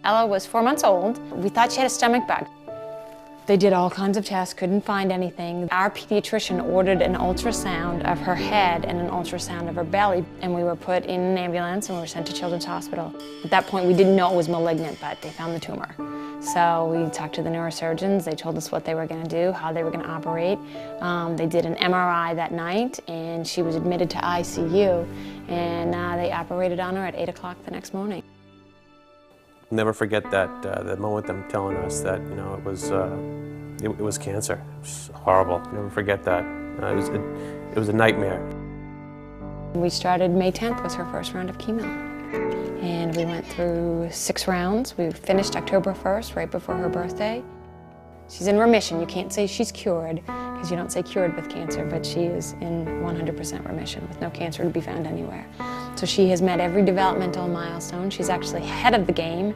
Ella was 4 months old. We thought she had a stomach bug. They did all kinds of tests, couldn't find anything. Our pediatrician ordered an ultrasound of her head and an ultrasound of her belly, and we were put in an ambulance and we were sent to Children's Hospital. At that point, we didn't know it was malignant, but they found the tumor. So we talked to the neurosurgeons. They told us what they were going to do, how they were going to operate. They did an MRI that night, and she was admitted to ICU, and they operated on her at 8 o'clock the next morning. Never forget that the moment them telling us that it was cancer. It was horrible. Never forget that. It was a nightmare. We started May 10th was her first round of chemo, and we went through 6 rounds. We finished October 1st, right before her birthday. She's in remission. You can't say she's cured because you don't say cured with cancer, but she is in 100% remission with no cancer to be found anywhere. So she has met every developmental milestone. She's actually ahead of the game.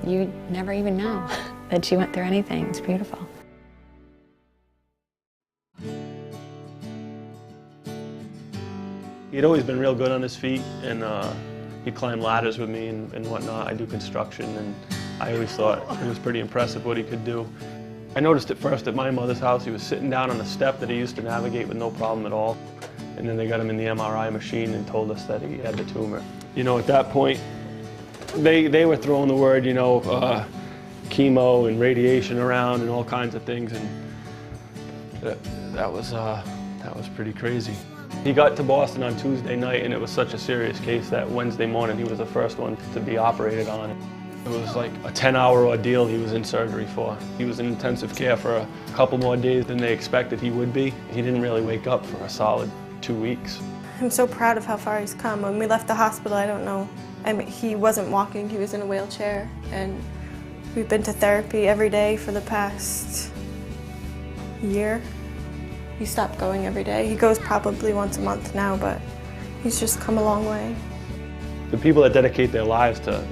You never even know that she went through anything. It's beautiful. He'd always been real good on his feet, and he'd climb ladders with me and whatnot. I do construction, and I always thought it was pretty impressive what he could do. I noticed it first at my mother's house. He was sitting down on a step that he used to navigate with no problem at all. And then they got him in the MRI machine and told us that he had the tumor. At that point, they were throwing the word, chemo and radiation around and all kinds of things, and that was pretty crazy. He got to Boston on Tuesday night, and it was such a serious case that Wednesday morning he was the first one to be operated on. It was like a 10-hour ordeal he was in surgery for. He was in intensive care for a couple more days than they expected he would be. He didn't really wake up for a solid 2 weeks. I'm so proud of how far he's come. When we left the hospital, I don't know. He wasn't walking, he was in a wheelchair, and we've been to therapy every day for the past year. He stopped going every day. He goes probably once a month now, but he's just come a long way. The people that dedicate their lives to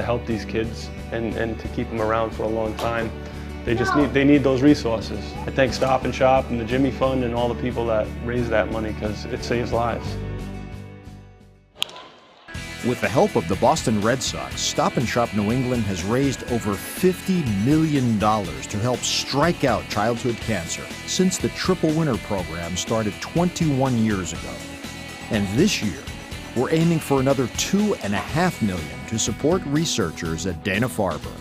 help these kids and to keep them around for a long time, they need those resources. I thank Stop and Shop and the Jimmy Fund and all the people that raise that money, because it saves lives. With the help of the Boston Red Sox, Stop and Shop New England has raised over $50 million to help strike out childhood cancer since the Triple Winner program started 21 years ago. And this year, we're aiming for another $2.5 million to support researchers at Dana-Farber.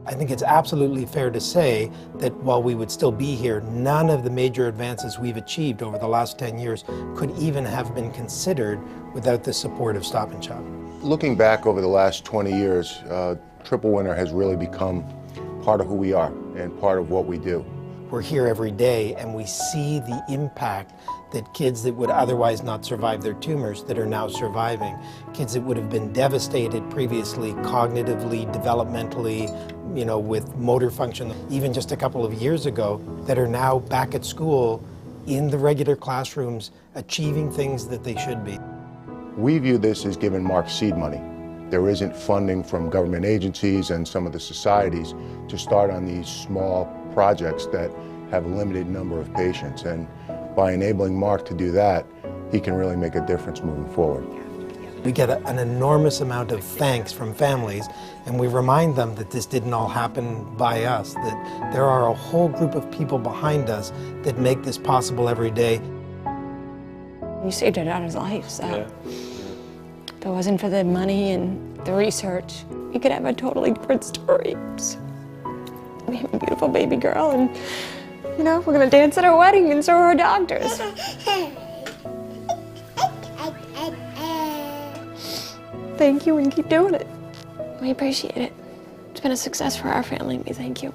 I think it's absolutely fair to say that while we would still be here, none of the major advances we've achieved over the last 10 years could even have been considered without the support of Stop and Shop. Looking back over the last 20 years, Triple Winner has really become part of who we are and part of what we do. We're here every day and we see the impact that kids that would otherwise not survive their tumors that are now surviving. Kids that would have been devastated previously, cognitively, developmentally, with motor function, even just a couple of years ago, that are now back at school in the regular classrooms, achieving things that they should be. We view this as giving Mark seed money. There isn't funding from government agencies and some of the societies to start on these small projects that have a limited number of patients. And by enabling Mark to do that, he can really make a difference moving forward. We get an enormous amount of thanks from families, and we remind them that this didn't all happen by us, that there are a whole group of people behind us that make this possible every day. You saved our daughter's life, so if it wasn't for the money and the research, we could have a totally different story. We have a beautiful baby girl, and we're gonna dance at her wedding, and so are her doctors. Thank you, and keep doing it. We appreciate it. It's been a success for our family, and we thank you.